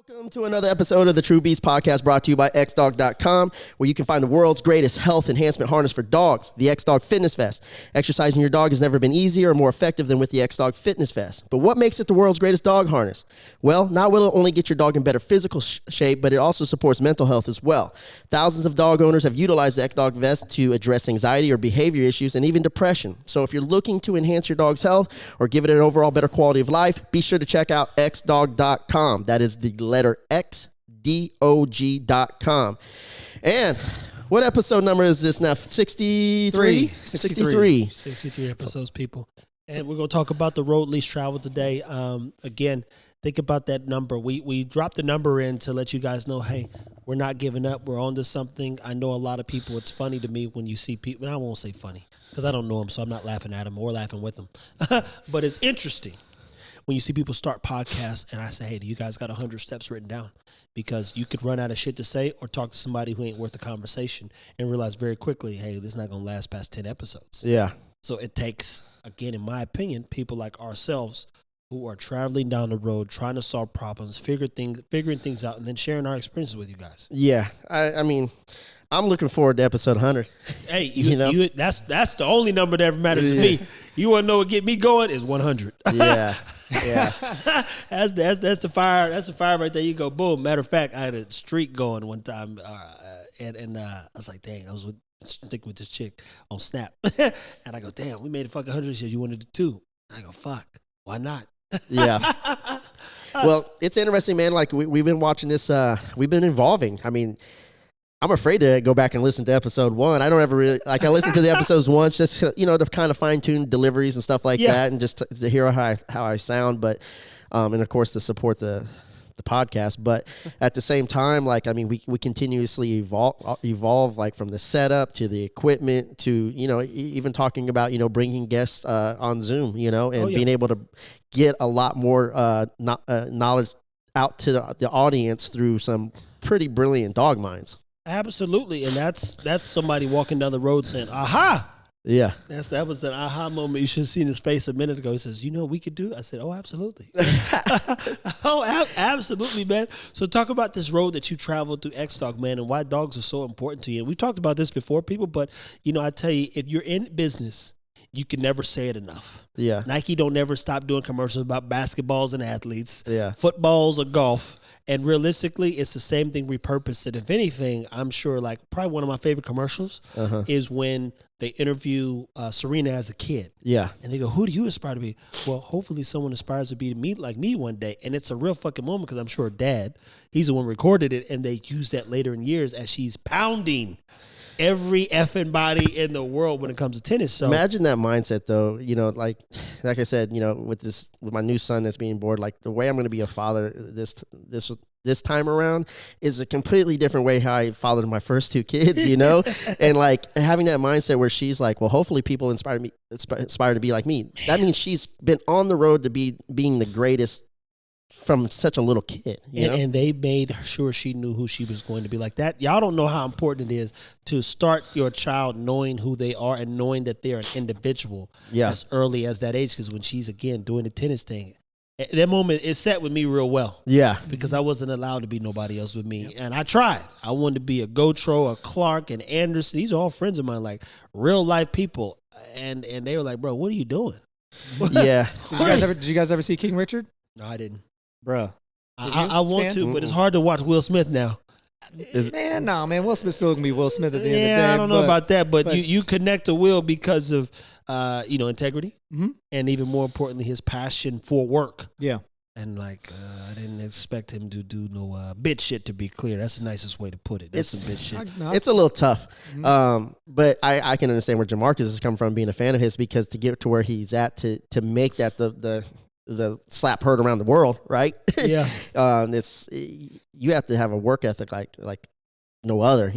Welcome to another episode of the True Beast Podcast, brought to you by xdog.com, where you can find the world's greatest health enhancement harness for dogs, the X-Dog Fitness Vest. Exercising your dog has never been easier or more effective than with the X-Dog Fitness Vest. But what makes it the world's greatest dog harness? Well, not will it only get your dog in better physical shape, but it also supports mental health as well. Thousands of dog owners have utilized the X-Dog Vest to address anxiety or behavior issues and even depression. So if you're looking to enhance your dog's health or give it an overall better quality of life, be sure to check out xdog.com. That is the letter xdog.com. And what episode number is this now? 63? 63 episodes, people. And we're going to talk about the road least traveled today. Again, think about that number. We dropped the number in to let you guys know, hey, we're not giving up. We're on to something. I know a lot of people, it's funny to me when you see people, and I won't say funny because I don't know them, so I'm not laughing at them or laughing with them. But it's interesting when you see people start podcasts and I say, hey, do you guys got 100 steps written down? Because you could run out of shit to say or talk to somebody who ain't worth the conversation and realize very quickly, hey, this is not going to last past 10 episodes. Yeah. So it takes, again, in my opinion, people like ourselves who are traveling down the road, trying to solve problems, figuring things out, and then sharing our experiences with you guys. Yeah. I mean, I'm looking forward to episode 100. Hey, you know, that's the only number that ever matters to me. You want to know what get me going is 100. Yeah. Yeah. that's the fire. That's the fire right there. You go boom. Matter of fact, I had a streak going one time, and I was like, dang, I was sticking with this chick on Snap, and I go, damn, we made a fucking 100. She said, you wanted to do 2. I go, fuck, why not? Yeah. Well, it's interesting, man. Like we've been watching this. We've been evolving. I mean, I'm afraid to go back and listen to episode 1. I don't ever really like. I listen to the episodes once, just to kind of fine tune deliveries and stuff like that, and just to hear how I sound. But and of course to support the podcast. But at the same time, like I mean, we continuously evolve like from the setup to the equipment to even talking about bringing guests on Zoom, and being able to get a lot more knowledge out to the audience through some pretty brilliant dog minds. Absolutely, and that's somebody walking down the road saying, "Aha!" Yeah, that was an aha moment. You should have seen his face a minute ago. He says, "You know what we could do?" I said, "Oh, absolutely." Absolutely, man. So talk about this road that you traveled through X-Dog, man, and why dogs are so important to you. And we talked about this before, people, but I tell you, if you're in business, you can never say it enough. Yeah, Nike don't never stop doing commercials about basketballs and athletes. Yeah, footballs or golf. And realistically, it's the same thing repurposed. And if anything, I'm sure like probably one of my favorite commercials is when they interview Serena as a kid. Yeah. And they go, who do you aspire to be? Well, hopefully someone aspires to be like me one day. And it's a real fucking moment because I'm sure Dad, he's the one who recorded it. And they use that later in years as she's pounding every effing body in the world when it comes to tennis. So imagine that mindset though, like I said, with my new son that's being born, like the way I'm going to be a father this time around is a completely different way how I fathered my first 2 kids, and like having that mindset where she's like, well, hopefully people inspire to be like me. That means she's been on the road to being the greatest from such a little kid, and they made sure she knew who she was going to be like that. Y'all don't know how important it is to start your child knowing who they are and knowing that they're an individual as early as that age. Because when she's, again, doing the tennis thing, that moment, it sat with me real well. Yeah. Because I wasn't allowed to be nobody else with me. And I tried. I wanted to be a Gotro, a Clark, and Anderson. These are all friends of mine, like real life people. And they were like, bro, what are you doing? Yeah. Did you guys ever see King Richard? No, I didn't. Bruh. I want to, but it's hard to watch Will Smith now. Man, Will Smith's still gonna be Will Smith at the end of the day. Yeah, I don't know about that, but you connect to Will because of integrity, and even more importantly, his passion for work. Yeah, and like I didn't expect him to do no bitch shit. To be clear, that's the nicest way to put it. That's some bitch shit. It's a little tough, but I can understand where Jamarcus is coming from, being a fan of his, because to get to where he's at, to make that the slap heard around the world, right? Yeah. It's you have to have a work ethic like no other,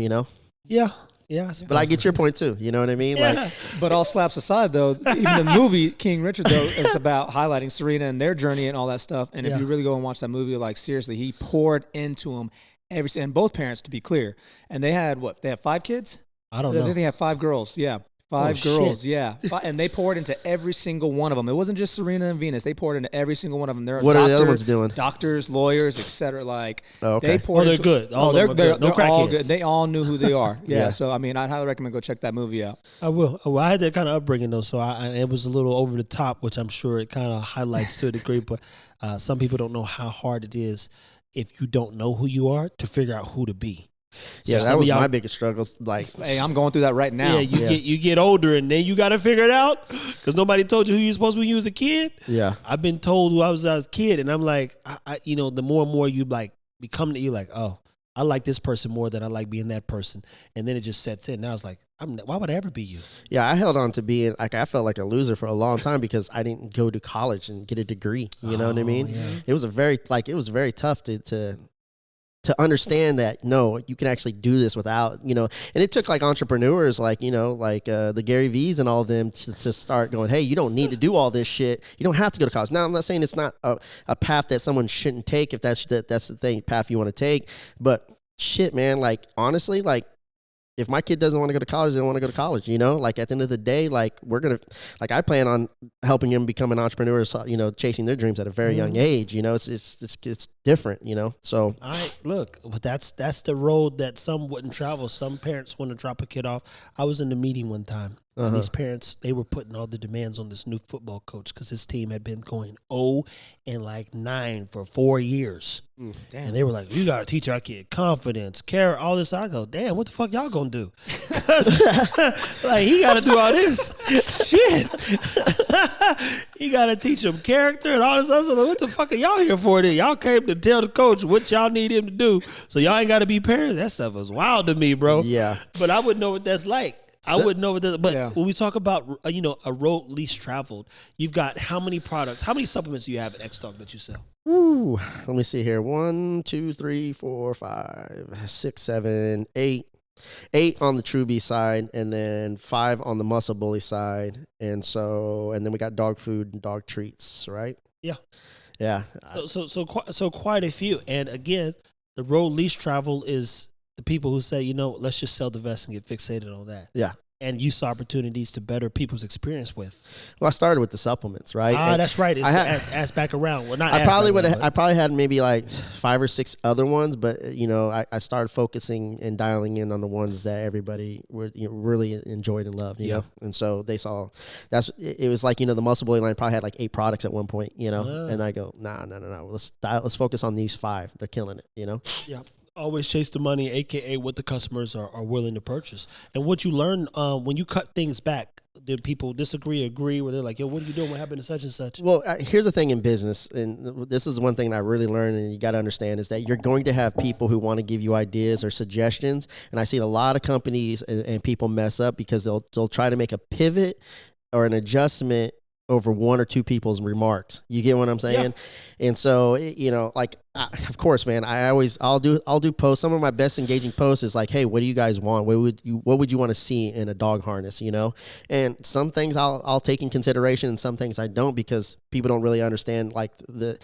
Yeah. Yeah. But I get your point too. You know what I mean? Yeah. Like, but all slaps aside, though, even the movie King Richard though is about highlighting Serena and their journey and all that stuff. And if you really go and watch that movie, like seriously, he poured into them and both parents, to be clear. And they had 5 kids? I don't know. I think they had 5 girls. Yeah. 5 girls, yeah. And they poured into every single one of them. It wasn't just Serena and Venus. They poured into every single one of them. What are the other ones doing? Doctors, lawyers, etc. Like, okay. They poured they're good. They're good. No they're all crackheads. good. They all knew who they are. Yeah. So, I mean, I'd highly recommend go check that movie out. I will. Well, I had that kind of upbringing, though, so it was a little over the top, which I'm sure it kind of highlights to a degree. But some people don't know how hard it is if you don't know who you are to figure out who to be. So that was my biggest struggle. Like, hey, I'm going through that right now. Yeah, you get older and then you got to figure it out because nobody told you who you're supposed to be when you was a kid. Yeah, I've been told who I was as a kid, and I'm like, the more and more you like become, you're like, oh, I like this person more than I like being that person, and then it just sets in. Now it's like, why would I ever be you? Yeah, I held on to being like I felt like a loser for a long time because I didn't go to college and get a degree. You know what I mean? Yeah. It was very tough to understand that, no, you can actually do this without, and it took like entrepreneurs like the Gary V's and all of them to start going, hey, you don't need to do all this shit. You don't have to go to college. Now, I'm not saying it's not a path that someone shouldn't take if that's the path you want to take. But shit, man, like, honestly, like, if my kid doesn't want to go to college, they don't want to go to college, Like, at the end of the day, like, I plan on helping them become an entrepreneur, chasing their dreams at a very young age, It's different, So. All right, look, but that's the road that some wouldn't travel. Some parents want to drop a kid off. I was in the meeting one time. And these parents, they were putting all the demands on this new football coach because his team had been going 0-9 for 4 years. And they were like, you got to teach our kid confidence, care, all this. I go, damn, what the fuck y'all going to do? Like, he got to do all this. Shit. He got to teach him character and all this other stuff. What the fuck are y'all here for then? Y'all came to tell the coach what y'all need him to do. So y'all ain't got to be parents. That stuff was wild to me, bro. Yeah. But I wouldn't know what that's like. I wouldn't know what that, but when we talk about, a road least traveled, you've got how many products, how many supplements do you have at X-Talk that you sell? Ooh, let me see here. 1, 2, 3, 4, 5, 6, 7, 8. 8 on the True B side, and then 5 on the Muscle Bully side. And then we got dog food and dog treats, right? Yeah. Yeah. So quite a few. And again, the road least traveled is the people who say, let's just sell the vest and get fixated on that. Yeah. And you saw opportunities to better people's experience with. Well, I started with the supplements, right? That's right. It's ass back around. Well, not I probably had maybe like 5 or 6 other ones, but I started focusing and dialing in on the ones that everybody really enjoyed and loved, you know. And so they saw it was like the Muscle Bully line probably had like 8 products at one point, And I go, no, let's focus on these 5. They're killing it, Yeah. Always chase the money, a.k.a. what the customers are willing to purchase. And what you learn when you cut things back, did people disagree, agree, where they're like, yo, what are you doing? What happened to such and such? Well, here's the thing in business, and this is one thing that I really learned and you got to understand is that you're going to have people who want to give you ideas or suggestions. And I see a lot of companies and people mess up because they'll try to make a pivot or an adjustment over 1 or 2 people's remarks. You get what I'm saying? Yeah. And so, of course, man, I'll do posts. Some of my best engaging posts is like, hey, what do you guys want? What would you want to see in a dog harness, And some things I'll take in consideration and some things I don't because people don't really understand like the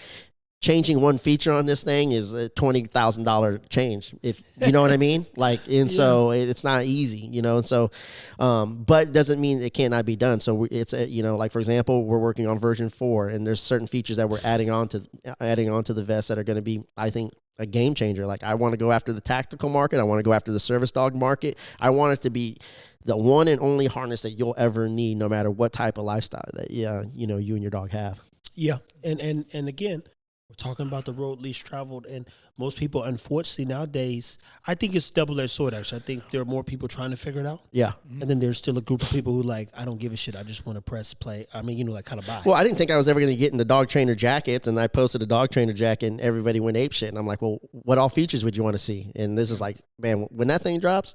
changing one feature on this thing is a $20,000 change, if you know what I mean. Like, and so it's not easy, And so, but it doesn't mean it cannot be done. So it's like for example, we're working on version 4, and there's certain features that we're adding on to the vest that are going to be, I think, a game changer. Like I want to go after the tactical market. I want to go after the service dog market. I want it to be the one and only harness that you'll ever need, no matter what type of lifestyle that you and your dog have. Yeah, and again, we're talking about the road least traveled, and most people, unfortunately, nowadays, I think it's double-edged sword, actually. I think there are more people trying to figure it out. Yeah. And then there's still a group of people who like, I don't give a shit. I just want to press play. I mean, like kind of buy. Well, I didn't think I was ever going to get into dog trainer jackets, and I posted a dog trainer jacket, and everybody went apeshit. And I'm like, well, what all features would you want to see? And this is like, man, when that thing drops,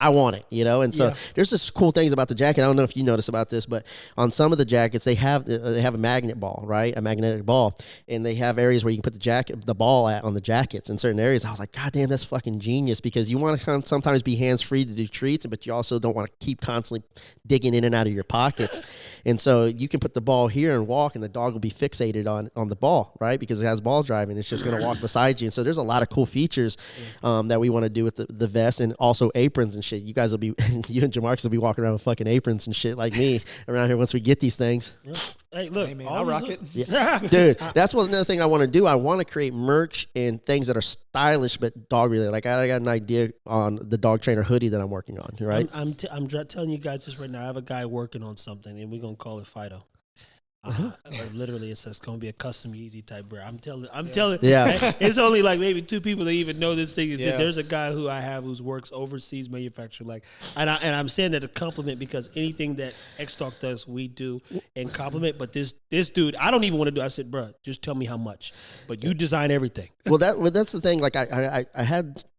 I want it, And so there's just cool things about the jacket. I don't know if you notice about this, but on some of the jackets, they have a magnet ball, right? A magnetic ball. And they have areas where you can put the ball on the jackets in certain areas. I was like, God damn, that's fucking genius, because you want to sometimes be hands-free to do treats, but you also don't want to keep constantly digging in and out of your pockets. And so you can put the ball here and walk, and the dog will be fixated on the ball, right? Because it has ball driving. It's just going to walk beside you. And so there's a lot of cool features that we want to do with the vest, and also aprons and shit. shit, you guys will be, you and Jamarcus will be walking around with fucking aprons and shit like me around here once we get these things. Yeah. Hey, look, Hey, man, I'll rock it. Yeah. Dude, that's another thing I want to do. I want to create merch and things that are stylish but dog related. Like I got an idea on the dog trainer hoodie that I'm working on. Right? I'm telling you guys this right now. I have a guy working on something, and we're gonna call it Fido. Literally, it says it's gonna be a custom Yeezy type brand. I'm telling. Yeah. It's only like maybe 2 people that even know this thing. Yeah. There's a guy who I have who works overseas manufacturer. Like, and I'm saying that a compliment because anything that X Talk does, we do and compliment. But this dude, I don't even want to do. I said, bro, just tell me how much. But you design everything. Well, that's the thing. Like I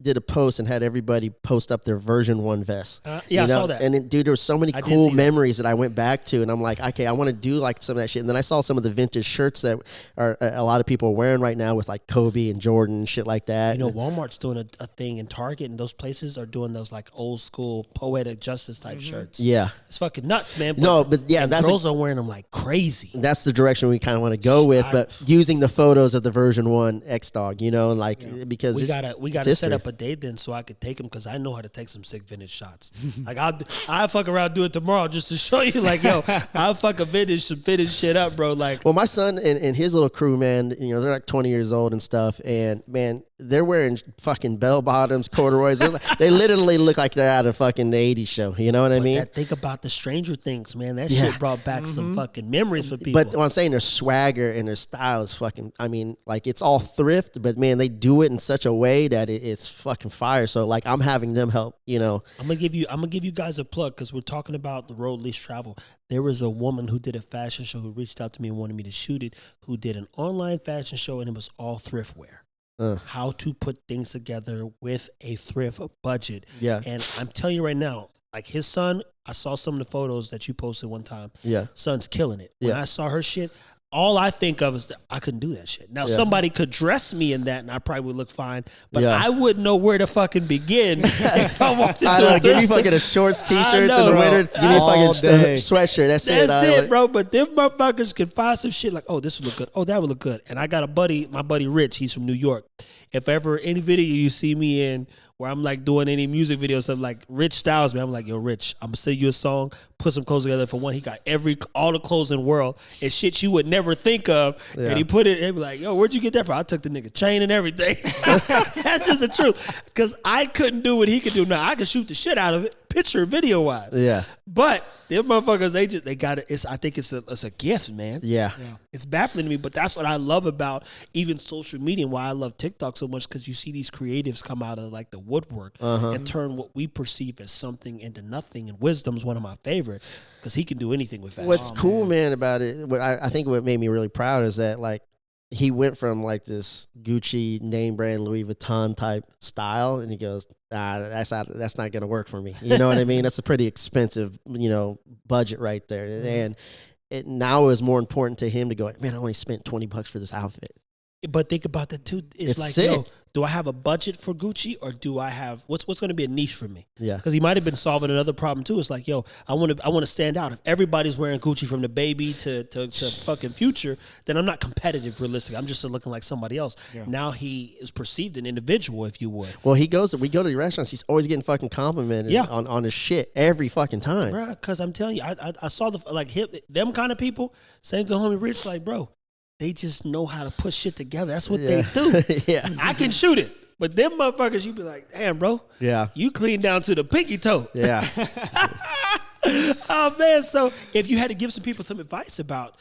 did a post and had everybody post up their version 1 vest. Yeah, I saw that. And dude, there was so many cool memories that I went back to, and I'm like, okay, I want to do like some of that shit. And then I saw some of the vintage shirts that are a lot of people are wearing right now with like Kobe and Jordan and shit like that. You know, Walmart's doing a thing, in Target and those places are doing those like old school poetic justice type shirts. Yeah, it's fucking nuts, man. But girls are wearing them like crazy. That's the direction we kind of want to go with, but using the photos of the version 1 X Dog, because we gotta set up a date then so I could take them because I know how to take some sick vintage shots. Like I'll fuck around do it tomorrow just to show you, like, yo, I'll fuck some vintage shit up, bro. Like, well, my son and his little crew, man, they're like 20 years old and stuff, and man, they're wearing fucking bell bottoms, corduroys. They literally look like they're out of fucking the 80s show. You know what I mean? Think about the Stranger Things, man. That shit brought back some fucking memories for people. But what I'm saying, their swagger and their style is fucking, I mean, like, it's all thrift, but man, they do it in such a way that it's fucking fire. So like, I'm having them help, I'm gonna give you guys a plug because we're talking about the road least travel. There was a woman who did a fashion show who reached out to me and wanted me to shoot it, who did an online fashion show, and it was all thrift wear. How to put things together with a thrift budget. Yeah. And I'm telling you right now, like his son, I saw some of the photos that you posted one time. Yeah. Son's killing it. When I saw her shit, all I think of is that I couldn't do that shit. Now, somebody could dress me in that and I probably would look fine, but I wouldn't know where to fucking begin if I walked into a give me fucking a shorts, t-shirts in the winter. Give me a fucking sweatshirt. That's it, bro. But them motherfuckers can find some shit like, oh, this would look good. Oh, that would look good. And I got my buddy Rich, he's from New York. If ever any video you see me in where I'm like doing any music videos of like Rich Styles, man, I'm like, yo, Rich, I'm gonna sing you a song, put some clothes together. For one, he got all the clothes in the world and shit you would never think of. Yeah. And he put it, and be like, yo, where'd you get that from? I took the nigga chain and everything. That's just the truth. Because I couldn't do what he could do. Now I could shoot the shit out of it, picture, video wise. Yeah. But them motherfuckers, they got it. I think it's a gift, man. Yeah. It's baffling to me, but that's what I love about even social media and why I love TikTok so much, because you see these creatives come out of like the woodwork and turn what we perceive as something into nothing. And Wisdom's one of my favorite because he can do anything with fashion. What's cool, man, about it, I think what made me really proud is that like he went from like this Gucci name brand Louis Vuitton type style, and he goes, that's not gonna work for me. You know what I mean? That's a pretty expensive, budget right there. And now is more important to him to go, man, I only spent $20 for this outfit. But think about that too. It's like, sick. yo, do I have a budget for Gucci, or do I have what's going to be a niche for me? Yeah, because he might have been solving another problem too. It's like, yo, I want to stand out. If everybody's wearing Gucci from the baby to fucking Future, then I'm not competitive. Realistic, I'm just looking like somebody else. Yeah. Now he is perceived an individual, if you would. Well, we go to the restaurants. He's always getting fucking complimented on his shit every fucking time, bro. Because I'm telling you, I saw them kind of people. Same to homie Rich, like, bro. They just know how to put shit together. That's what they do. Yeah, I can shoot it, but them motherfuckers, you be like, damn, bro. Yeah, you clean down to the pinky toe. Yeah. Oh man. So if you had to give some people some advice about,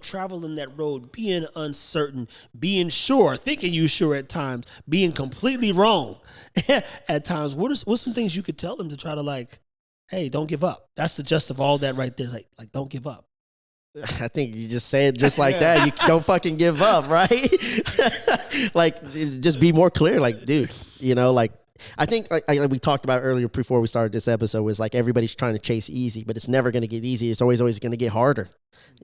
traveling that road, being uncertain, being sure, thinking you sure at times, being completely wrong at times, what's some things you could tell them to try to like, hey, don't give up. That's the gist of all that right there. Like don't give up. I think you just say it just like that. You don't fucking give up, right? Like, just be more clear. Like, dude, I think like we talked about earlier before we started this episode was like everybody's trying to chase easy, but it's never going to get easy. It's always going to get harder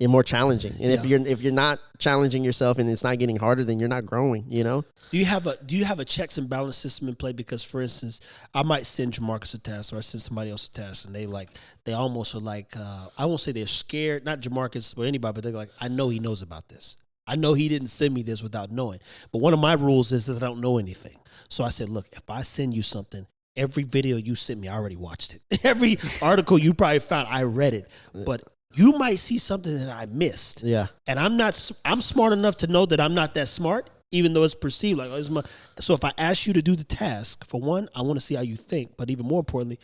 and more challenging. And if you're not challenging yourself and it's not getting harder, then you're not growing. Do you have a checks and balance system in play? Because for instance, I might send Jamarcus a task or I send somebody else a task, and they almost are like I won't say they're scared, not Jamarcus or anybody, but they're like, I know he knows about this. I know he didn't send me this without knowing. But one of my rules is that I don't know anything. So I said, look, if I send you something, every video you sent me, I already watched it. Every article you probably found, I read it. But you might see something that I missed. Yeah. And I'm smart enough to know that I'm not that smart, even though it's perceived like, so if I ask you to do the task, for one, I want to see how you think. But even more importantly,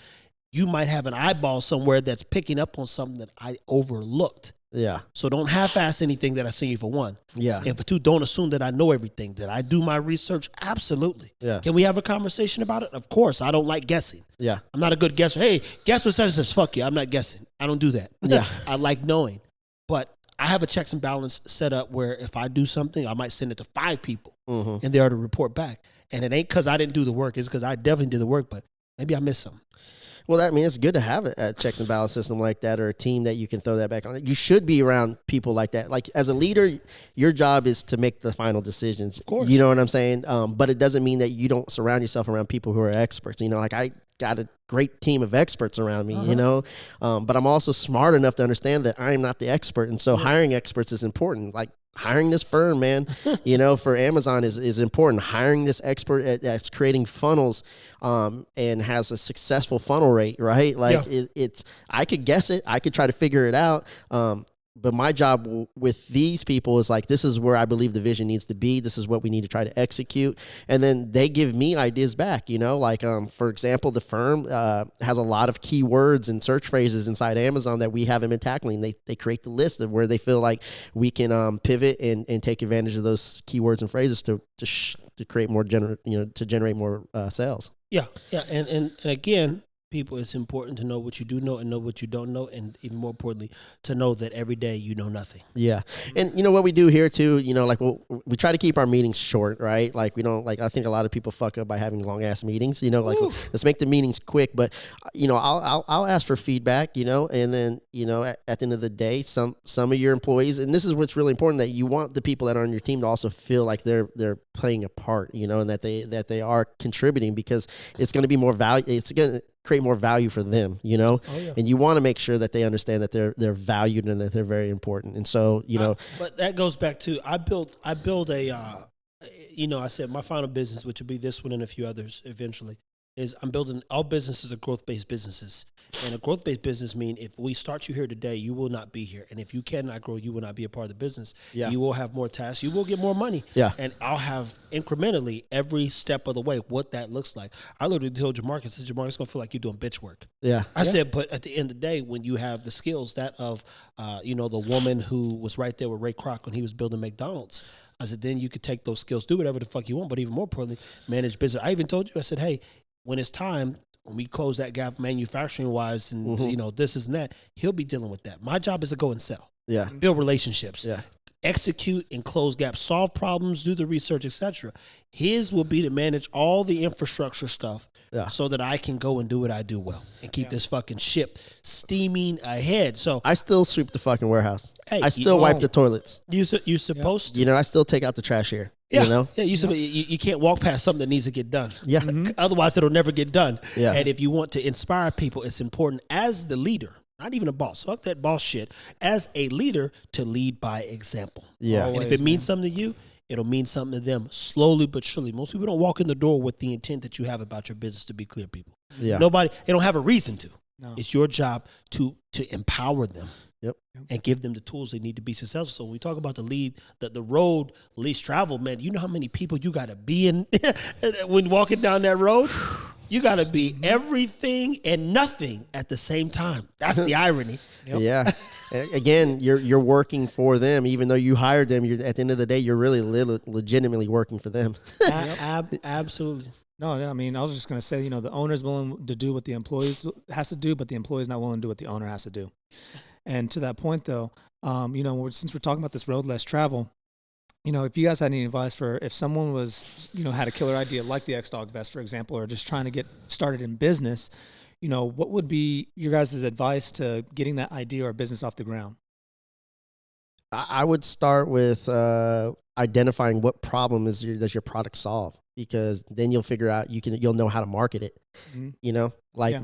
you might have an eyeball somewhere that's picking up on something that I overlooked. Yeah. So don't half-ass anything that I send you, for one. Yeah. And for two, don't assume that I know everything. That I do my research? Absolutely. Yeah. Can we have a conversation about it? Of course. I don't like guessing. Yeah. I'm not a good guesser. Hey, guess what says? Fuck you. I'm not guessing. I don't do that. Yeah. I like knowing. But I have a checks and balance set up where if I do something, I might send it to 5 people and they are to report back. And it ain't because I didn't do the work. It's because I definitely did the work, but maybe I missed something. Well, I mean, it's good to have a checks and balance system like that, or a team that you can throw that back on. You should be around people like that. Like, as a leader, your job is to make the final decisions. Of course. You know what I'm saying? But it doesn't mean that you don't surround yourself around people who are experts. You know, like, I got a great team of experts around me, you know, but I'm also smart enough to understand that I'm not the expert. And so hiring experts is important. Like, hiring this firm, man, you know, for Amazon is important. Hiring this expert that's creating funnels and has a successful funnel rate, right? Like, it's I could guess it. I could try to figure it out. But my job with these people is like, this is where I believe the vision needs to be. This is what we need to try to execute. And then they give me ideas back, you know, like, for example, the firm has a lot of keywords and search phrases inside Amazon that we haven't been tackling. They create the list of where they feel like we can pivot and take advantage of those keywords and phrases to create more, to generate more sales. Yeah. Yeah. And again, people, it's important to know what you do know and know what you don't know, and even more importantly, to know that every day you know nothing. Yeah. And you know what we do here too, you know, like, we try to keep our meetings short, right? Like, we don't, like, I think a lot of people fuck up by having long ass meetings, you know, like, let's make the meetings quick. But, you know, I'll ask for feedback, you know, and then, you know, at the end of the day, some of your employees, and this is what's really important, that you want the people that are on your team to also feel like they're playing a part, you know, and that they are contributing, because it's going to be more value. It's going to create more value for them, you know, and you want to make sure that they understand that they're valued and that they're very important. And so, you know, but that goes back to, I build a, you know, I said my final business, which will be this one and a few others eventually, is I'm building, all businesses are growth-based businesses. And a growth-based business means if we start you here today, you will not be here. And if you cannot grow, you will not be a part of the business. Yeah. You will have more tasks. You will get more money. Yeah. And I'll have incrementally every step of the way what that looks like. I literally told Jamarcus, it's going to feel like you're doing bitch work. Yeah. I said, but at the end of the day, when you have the skills that of, you know, the woman who was right there with Ray Kroc when he was building McDonald's, I said, then you could take those skills, do whatever the fuck you want, but even more importantly, manage business. I even told you, I said, hey, when it's time, when we close that gap manufacturing wise and, you know, this is and that, he'll be dealing with that. My job is to go and sell. Yeah. Build relationships. Yeah. Execute and close gaps, solve problems, do the research, etc. His will be to manage all the infrastructure stuff so that I can go and do what I do well and keep this fucking ship steaming ahead. So I still sweep the fucking warehouse. Hey, I still wipe the toilets. You supposed to. You know, I still take out the trash here. Yeah, you know? Yeah, you can't walk past something that needs to get done. Yeah. Otherwise, it'll never get done. Yeah. And if you want to inspire people, it's important as the leader, not even a boss. Fuck that boss shit. As a leader, to lead by example. Yeah. And if it means something to you, it'll mean something to them slowly but surely. Most people don't walk in the door with the intent that you have about your business, to be clear, people. Yeah. They don't have a reason to. No. It's your job to empower them. Yep. And give them the tools they need to be successful. So when we talk about the road least traveled, man, you know how many people you got to be in when walking down that road? You got to be everything and nothing at the same time. That's the irony. Yep. Yeah. Again, you're working for them, even though you hired them. At the end of the day, you're really legitimately working for them. Absolutely. No, I mean, I was just going to say, you know, the owner's willing to do what the employees has to do, but the employee's not willing to do what the owner has to do. And to that point, though, you know, since we're talking about this road less travel, you know, if you guys had any advice for if someone was, you know, had a killer idea like the X-Dog vest, for example, or just trying to get started in business, you know, what would be your guys' advice to getting that idea or business off the ground? I would start with identifying what problem does your product solve, because then you'll figure out you'll know how to market it. Mm-hmm. You know, like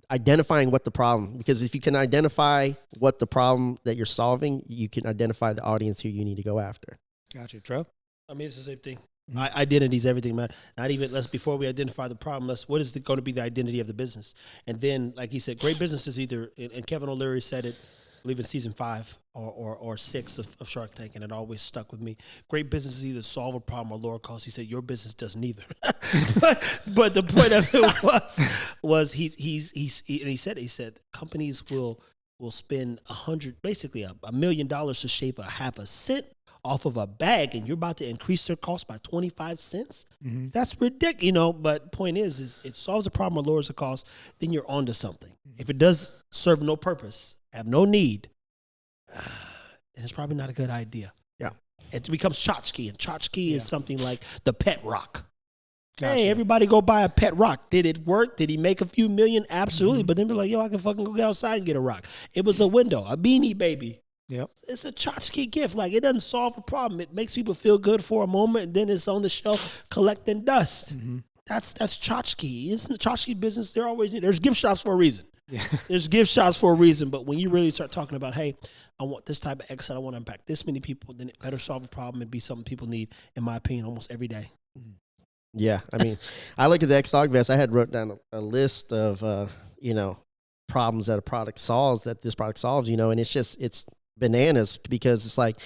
identifying what the problem, because if you can identify what the problem that you're solving, you can identify the audience who you need to go after. Gotcha, Trev. I mean, it's the same thing. Identity is everything, man. Not even before we identify the problem, what is going to be the identity of the business? And then, like he said, great business is either, and Kevin O'Leary said it, I believe in season 5 or 6 of Shark Tank, and it always stuck with me. Great businesses either solve a problem or lower costs. He said your business does neither. but the point of it was he said companies will spend basically $1 million to shave a half a cent off of a bag, and you're about to increase their cost by 25 cents. Mm-hmm. That's ridiculous, But point is it solves a problem or lowers the cost. Then you're onto something. Mm-hmm. If it does serve no purpose, have no need, then it's probably not a good idea. Yeah, it becomes tchotchke, and tchotchke is something like the pet rock. Gotcha. Hey, everybody go buy a pet rock. Did it work? Did he make a few million? Absolutely. Mm-hmm. But then they're like, yo, I can fucking go get outside and get a rock. It was a window, a Beanie Baby. Yep. It's a tchotchke gift. Like, it doesn't solve a problem. It makes people feel good for a moment, and then it's on the shelf collecting dust. Mm-hmm. That's tchotchke. It's in the tchotchke business. There's gift shops for a reason. Yeah. There's gift shops for a reason. But when you really start talking about, hey, I want this type of exit, I want to impact this many people, then it better solve a problem and be something people need, in my opinion, almost every day. Mm-hmm. Yeah, I mean, I look at the X-Dog vest. I had wrote down a list of, problems that this product solves, and it's bananas, because it's like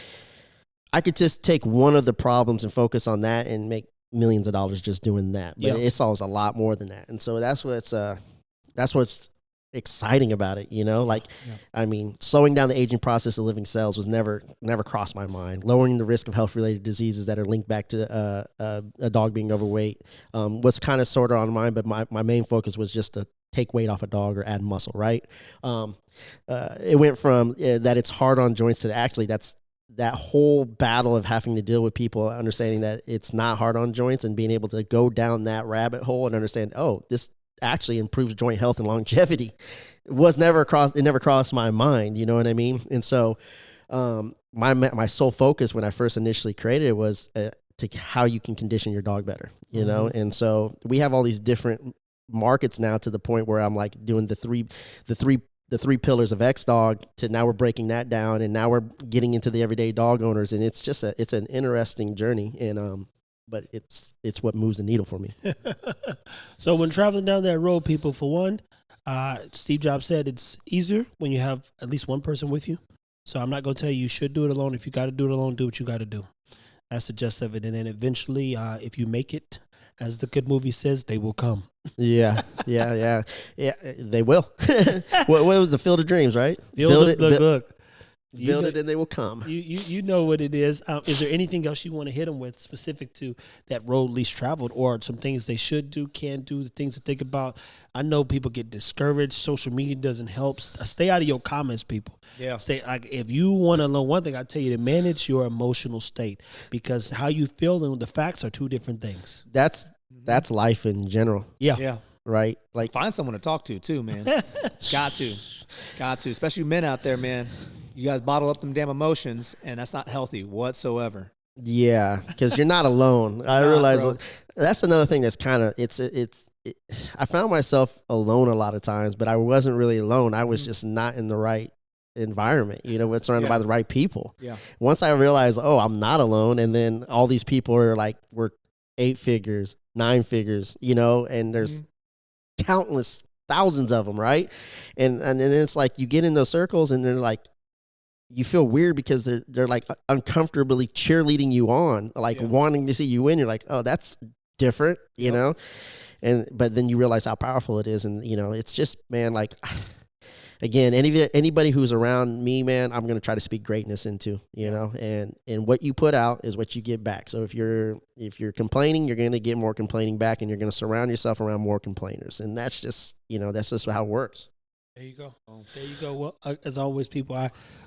I could just take one of the problems and focus on that and make millions of dollars just doing that. But it solves a lot more than that. And so that's what's exciting about it, I mean, slowing down the aging process of living cells was never crossed my mind. Lowering the risk of health-related diseases that are linked back to a dog being overweight was kind of sort of on mine, but my main focus was just to take weight off a dog or add muscle, right? It went from that it's hard on joints to actually that's that whole battle of having to deal with people understanding that it's not hard on joints and being able to go down that rabbit hole and understand, oh, this actually improves joint health and longevity. It never crossed my mind, you know what I mean? And so my sole focus when I first initially created it was to how you can condition your dog better, you know? And so we have all these different markets now, to the point where I'm like doing the three pillars of X-Dog, to now we're breaking that down, and now we're getting into the everyday dog owners, and it's just it's an interesting journey, and but it's what moves the needle for me. So when traveling down that road, people, for one, Steve Jobs said it's easier when you have at least one person with you. So I'm not going to tell you should do it alone. If you got to do it alone, do what you got to do. That's the gist of it. And then eventually, if you make it, as the good movie says, they will come. Yeah, they will. What was the Field of Dreams, right? Build it and they will come. You know what it is. Is there anything else you want to hit them with specific to that road least traveled, or some things they should do, can do, the things to think about? I know people get discouraged. Social media doesn't help. Stay out of your comments, people. Yeah. If you want to know one thing, I tell you to manage your emotional state, because how you feel and the facts are two different things. That's life in general. Yeah. Right? Like, find someone to talk to too, man. Got to. Especially men out there, man. You guys bottle up them damn emotions, and that's not healthy whatsoever. Yeah, because you're not alone. I realize that's another thing that's kind of I found myself alone a lot of times, but I wasn't really alone. I was just not in the right environment, surrounded by the right people. Yeah. Once I realized, I'm not alone, and then all these people are like, we're 8 figures, 9 figures, and there's countless thousands of them, right? And then it's like you get in those circles, and they're like, you feel weird because they're like uncomfortably cheerleading you on, like wanting to see you win. You're like, oh, that's different, you know? But then you realize how powerful it is. And, it's just, man, like, again, anybody who's around me, man, I'm going to try to speak greatness into, and what you put out is what you get back. So if you're complaining, you're going to get more complaining back, and you're going to surround yourself around more complainers. And that's just, that's just how it works. There you go. Well, as always, people,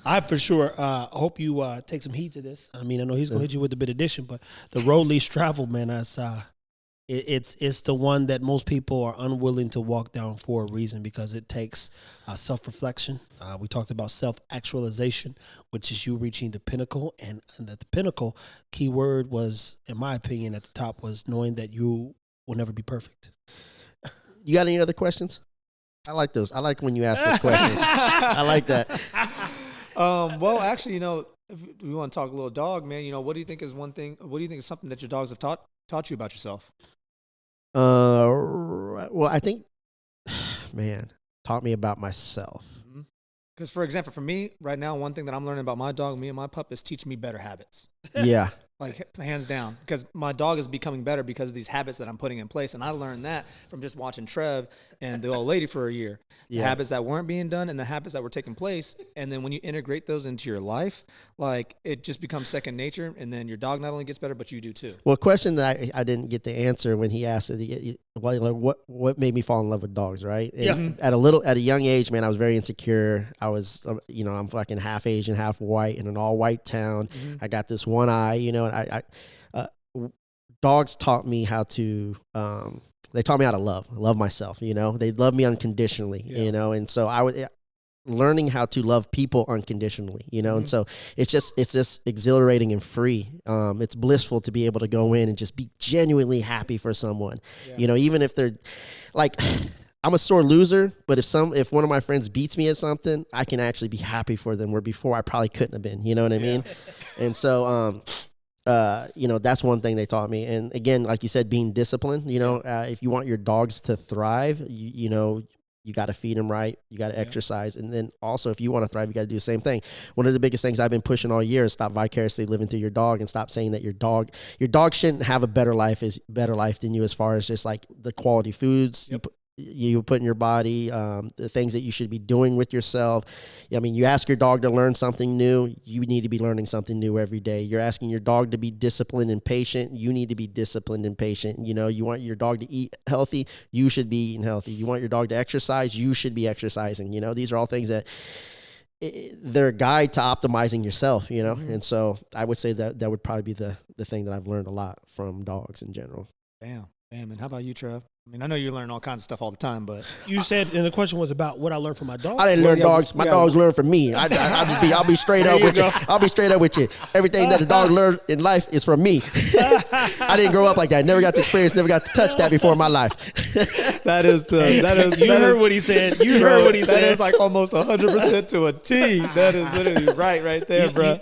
I for sure hope you take some heed to this. I mean, I know he's going to hit you with a bit of addition, but the road least traveled, man, it's the one that most people are unwilling to walk down for a reason, because it takes self-reflection. We talked about self-actualization, which is you reaching the pinnacle, and at the pinnacle, key word was, in my opinion, at the top was knowing that you will never be perfect. You got any other questions? I like those. I like when you ask us questions. I like that. Well, actually, if we want to talk a little dog, man, what do you think is one thing? What do you think is something that your dogs have taught you about yourself? Well, I think, man, taught me about myself. Because, for example, for me right now, one thing that I'm learning about my dog, me and my pup, is teaching me better habits. Yeah. Like, hands down, because my dog is becoming better because of these habits that I'm putting in place. And I learned that from just watching Trev and the old lady for a year. The habits that weren't being done and the habits that were taking place. And then when you integrate those into your life, like, it just becomes second nature. And then your dog not only gets better, but you do too. Well, a question that I didn't get to answer when he asked it, what made me fall in love with dogs, right? And at a young age, man, I was very insecure. I was, I'm fucking half Asian, half white in an all white town. I got this one eye, and I dogs taught me how to, they taught me how to love myself, they love me unconditionally, and so learning how to love people unconditionally, and so it's just exhilarating and free. It's blissful to be able to go in and just be genuinely happy for someone, even if they're like, I'm a sore loser, but if one of my friends beats me at something, I can actually be happy for them, where before I probably couldn't have been, you know what I mean? And so, that's one thing they taught me. And again, like you said, being disciplined, if you want your dogs to thrive, you got to feed them right. You got to exercise. And then also, if you want to thrive, you got to do the same thing. One of the biggest things I've been pushing all year is stop vicariously living through your dog, and stop saying that your dog shouldn't have a better life than you, as far as just like the quality foods you put in your body, the things that you should be doing with yourself. I mean, you ask your dog to learn something new, you need to be learning something new every day. You're asking your dog to be disciplined and patient, you need to be disciplined and patient. You want your dog to eat healthy, you should be eating healthy. You want your dog to exercise, you should be exercising. These are all things that they're a guide to optimizing yourself, And so I would say that would probably be the thing that I've learned a lot from dogs in general. Damn. And how about you, Trev? I mean, I know you learn all kinds of stuff all the time, but you said, and the question was about what I learned from my dog. I didn't learn dogs. My dogs learn from me. I'll be straight up with you. I'll be straight up with you. Everything that the dog learned in life is from me. I didn't grow up like that. Never got to experience. Never got to touch that before in my life. You heard what he said. You heard what he said. That is like almost 100% to a T. That is literally right there, bro.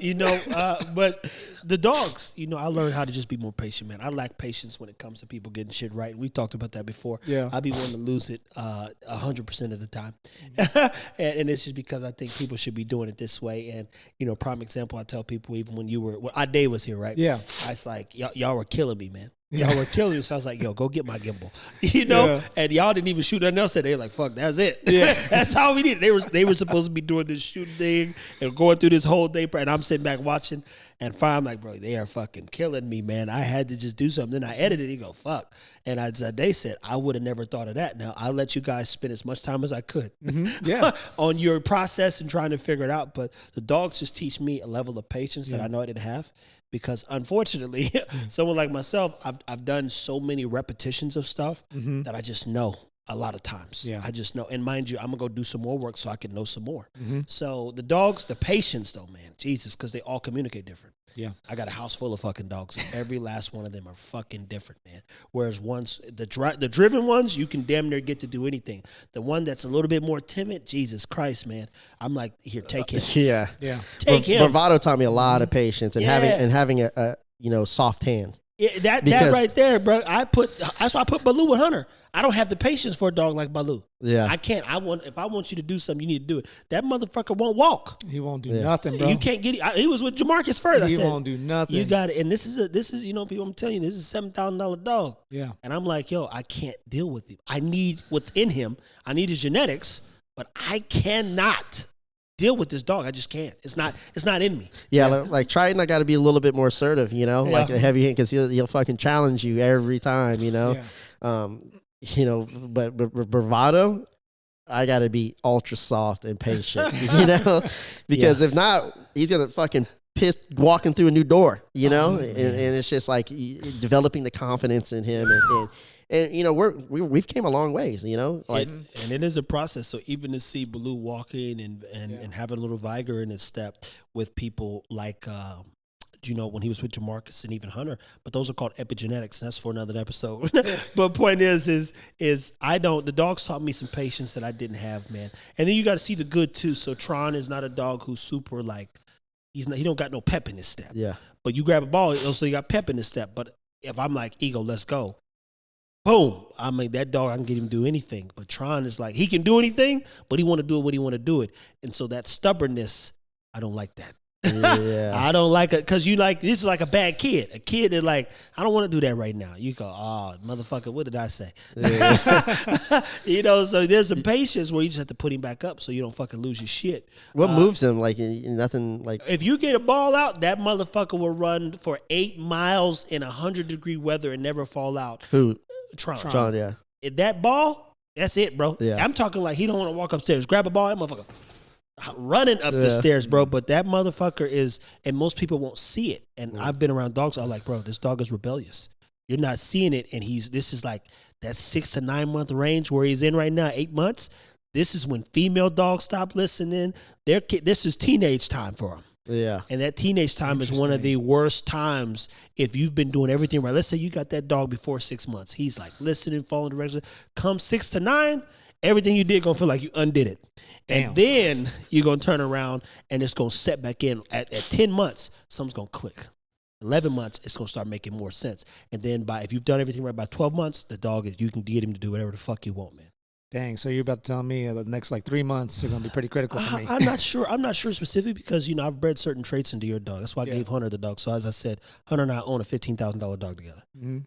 But the dogs, I learned how to just be more patient, man. I lack patience when it comes to people getting shit right. We talked about that before. Yeah. I'd be willing to lose it 100% of the time. And it's just because I think people should be doing it this way. And, prime example, I tell people, even when our day was here, right? Yeah. I was like, y'all were killing me, man. Yeah. Y'all were killing me. So I was like, yo, go get my gimbal. And y'all didn't even shoot nothing else. They were like, fuck, that's it. Yeah. That's all we needed. They were supposed to be doing this shooting thing and going through this whole day. And I'm sitting back watching. And finally, I'm like, bro, they are fucking killing me, man. I had to just do something. Then I edited it. He go, fuck. And they said, I would have never thought of that. Now, I let you guys spend as much time as I could on your process and trying to figure it out. But the dogs just teach me a level of patience that I know I didn't have. Because unfortunately, someone like myself, I've done so many repetitions of stuff that I just know a lot of times. Yeah. I just know. And mind you, I'm going to go do some more work so I can know some more. So the dogs, the patience though, man, Jesus, because they all communicate different. Yeah. I got a house full of fucking dogs. And every last one of them are fucking different, man. Whereas the driven ones, you can damn near get to do anything. The one that's a little bit more timid, Jesus Christ, man. I'm like, here, take him. Yeah. Take him. Bravado taught me a lot of patience and having a soft hand. Yeah, that right there, bro. That's why I put Baloo with Hunter. I don't have the patience for a dog like Baloo. Yeah, I can't. If I want you to do something, you need to do it. That motherfucker won't walk. He won't do nothing, bro. You can't get. He was with Jamarcus first. He won't do nothing. You got it. And this is people. I'm telling you, this is a $7,000 dog. Yeah. And I'm like, yo, I can't deal with him. I need what's in him. I need his genetics, but I cannot deal with this dog. I just can't. It's not in me. Yeah, like Triton, I got to be a little bit more assertive, like a heavy hand, because he'll fucking challenge you every time, But Bravado, I got to be ultra soft and patient, because if not, he's gonna fucking piss walking through a new door, and it's just like developing the confidence in him and we've came a long ways, and it is a process. So even to see Baloo walking and having a little vigor in his step with people like when he was with Jamarcus and even Hunter, but those are called epigenetics. And that's for another episode. But point is the dogs taught me some patience that I didn't have, man. And then you got to see the good too. So Tron is not a dog who's super like he don't got no pep in his step. Yeah. But you grab a ball, also you got pep in his step. But if I'm like, Ego, let's go. Boom. I mean, that dog, I can get him to do anything. But Tron is like, he can do anything, but he want to do it when he want to do it. And so that stubbornness, I don't like that. Yeah. I don't like it because this is like a bad kid. A kid that like, I don't want to do that right now. You go, oh, motherfucker, what did I say? Yeah. So there's some patience where you just have to put him back up so you don't fucking lose your shit. What moves him? Like nothing. Like if you get a ball out, that motherfucker will run for 8 miles in 100-degree weather and never fall out. Who? Tron. Yeah. If that ball, that's it, bro. Yeah. I'm talking like he don't want to walk upstairs. Grab a ball, that motherfucker running up the stairs, bro. But that motherfucker is, and most people won't see it. And I've been around dogs. I'm like, bro, this dog is rebellious. You're not seeing it, and this is like that 6 to 9 month range where he's in right now, 8 months. This is when female dogs stop listening. This is teenage time for them. Yeah. And that teenage time is one of the worst times if you've been doing everything right. Let's say you got that dog before 6 months. He's like listening, following directions. Come 6 to 9, everything you did going to feel like you undid it. Damn. And then you're going to turn around and it's going to set back in. At 10 months, something's going to click. 11 months, it's going to start making more sense. And then if you've done everything right by 12 months, the dog you can get him to do whatever the fuck you want, man. Dang, so you're about to tell me the next like 3 months are going to be pretty critical for me. I'm not sure. I'm not sure specifically because, I've bred certain traits into your dog. That's why I gave Hunter the dog. So as I said, Hunter and I own a $15,000 dog together. Mm-hmm.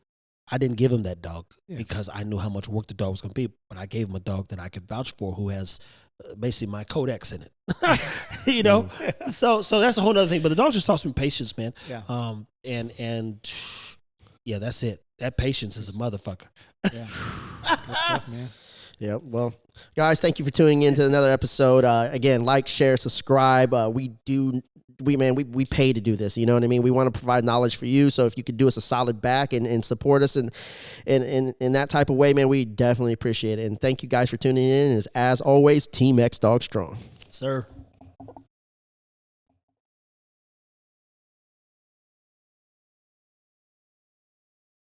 I didn't give him that dog because I knew how much work the dog was going to be, but I gave him a dog that I could vouch for who has basically my codex in it. So that's a whole other thing. But the dog just taught me patience, man. Yeah. And that's it. That patience is a motherfucker. Yeah. Good stuff, man. Yeah. Well, guys, thank you for tuning in to another episode. Again, like, share, subscribe. We pay to do this. You know what I mean? We want to provide knowledge for you. So if you could do us a solid back and support us in that type of way, man, we definitely appreciate it. And thank you guys for tuning in. As always, Team X Dog Strong. Sir.